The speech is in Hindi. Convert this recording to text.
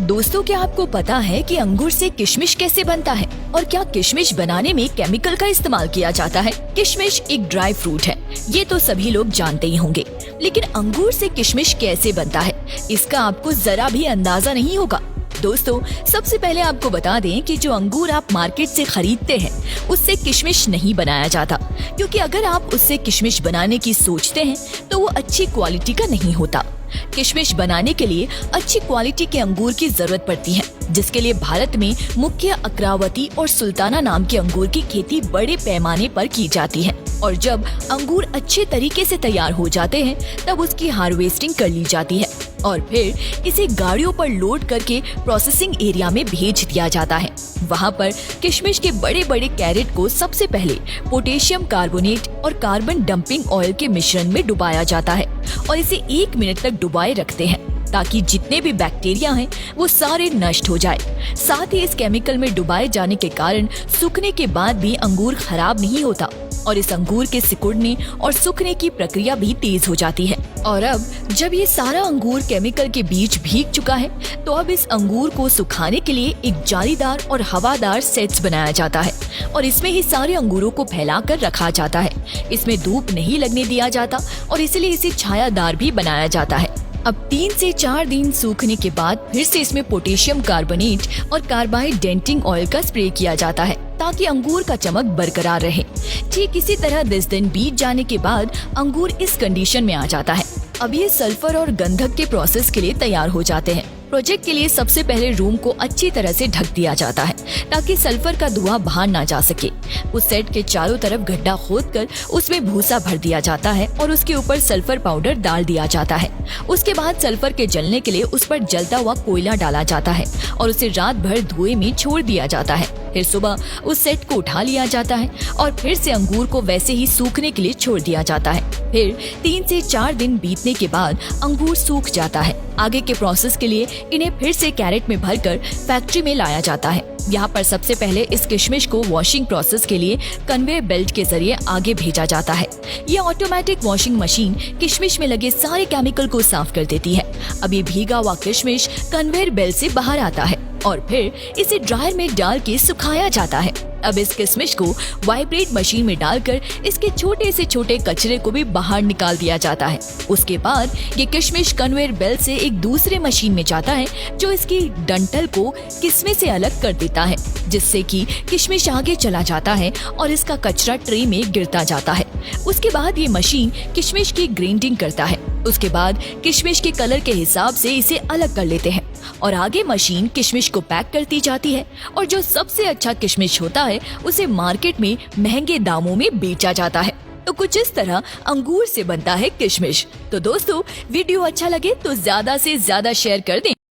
दोस्तों, क्या आपको पता है कि अंगूर से किशमिश कैसे बनता है और क्या किशमिश बनाने में केमिकल का इस्तेमाल किया जाता है? किशमिश एक ड्राई फ्रूट है, ये तो सभी लोग जानते ही होंगे, लेकिन अंगूर से किशमिश कैसे बनता है इसका आपको जरा भी अंदाजा नहीं होगा। दोस्तों, सबसे पहले आपको बता दें कि जो अंगूर आप मार्केट से खरीदते हैं उससे किशमिश नहीं बनाया जाता, क्योंकि अगर आप उससे किशमिश बनाने की सोचते हैं तो वो अच्छी क्वालिटी का नहीं होता। किशमिश बनाने के लिए अच्छी क्वालिटी के अंगूर की जरूरत पड़ती है, जिसके लिए भारत में मुख्य अक्रावती और सुल्ताना नाम के अंगूर की खेती बड़े पैमाने पर की जाती है। और जब अंगूर अच्छे तरीके से तैयार हो जाते हैं तब उसकी हार्वेस्टिंग कर ली जाती है और फिर इसे गाड़ियों पर लोड करके प्रोसेसिंग एरिया में भेज दिया जाता है। वहाँ पर किशमिश के बड़े बड़े कैरेट को सबसे पहले पोटेशियम कार्बोनेट और कार्बन डंपिंग ऑयल के मिश्रण में डुबाया जाता है और इसे 1 मिनट तक डुबाए रखते हैं ताकि जितने भी बैक्टीरिया हैं वो सारे नष्ट हो जाए। साथ ही इस केमिकल में डुबाए जाने के कारण सूखने के बाद भी अंगूर खराब नहीं होता और इस अंगूर के सिकुड़ने और सूखने की प्रक्रिया भी तेज हो जाती है। और अब जब ये सारा अंगूर केमिकल के बीच भीग चुका है तो अब इस अंगूर को सुखाने के लिए एक जालीदार और हवादार सेट्स बनाया जाता है और इसमें ही सारे अंगूरों को फैलाकर रखा जाता है। इसमें धूप नहीं लगने दिया जाता और इसलिए इसे छायादार भी बनाया जाता है। अब 3 से 4 दिन सूखने के बाद फिर से इसमें पोटेशियम कार्बोनेट और कार्बाइड डेंटिंग ऑयल का स्प्रे किया जाता है ताकि अंगूर का चमक बरकरार रहे। ठीक इसी तरह 10 दिन बीत जाने के बाद अंगूर इस कंडीशन में आ जाता है। अब ये सल्फर और गंधक के प्रोसेस के लिए तैयार हो जाते हैं। प्रोजेक्ट के लिए सबसे पहले रूम को अच्छी तरह से ढक दिया जाता है ताकि सल्फर का धुआं बाहर ना जा सके। उस सेट के चारों तरफ गड्ढा खोदकर उसमें भूसा भर दिया जाता है और उसके ऊपर सल्फर पाउडर डाल दिया जाता है। उसके बाद सल्फर के जलने के लिए उस पर जलता हुआ कोयला डाला जाता है और उसे रात भर धुएं में छोड़ दिया जाता है। फिर सुबह उस सेट को उठा लिया जाता है और फिर से अंगूर को वैसे ही सूखने के लिए छोड़ दिया जाता है। फिर 3 से 4 दिन बीतने के बाद अंगूर सूख जाता है। आगे के प्रोसेस के लिए इन्हें फिर से कैरेट में भरकर फैक्ट्री में लाया जाता है। यहाँ पर सबसे पहले इस किशमिश को वॉशिंग प्रोसेस के लिए कन्वेयर बेल्ट के जरिए आगे भेजा जाता है। यह ऑटोमेटिक वॉशिंग मशीन किशमिश में लगे सारे केमिकल को साफ कर देती है। अब ये भीगा हुआ किशमिश कन्वेयर बेल्ट से बाहर आता है और फिर इसे ड्रायर में डाल के सुखाया जाता है। अब इस किशमिश को वाइब्रेट मशीन में डालकर इसके छोटे से छोटे कचरे को भी बाहर निकाल दिया जाता है। उसके बाद ये किशमिश कन्वेयर बेल्ट से एक दूसरे मशीन में जाता है जो इसकी डंठल को किस्में से अलग कर देता है, जिससे कि किशमिश आगे चला जाता है और इसका कचरा ट्रे में गिरता जाता है। उसके बाद ये मशीन किशमिश की ग्राइंडिंग करता है। उसके बाद किशमिश के कलर के हिसाब से इसे अलग कर लेते हैं और आगे मशीन किशमिश को पैक करती जाती है और जो सबसे अच्छा किशमिश होता है उसे मार्केट में महंगे दामों में बेचा जाता है। तो कुछ इस तरह अंगूर से बनता है किशमिश। तो दोस्तों, वीडियो अच्छा लगे तो ज्यादा से ज्यादा शेयर कर दें।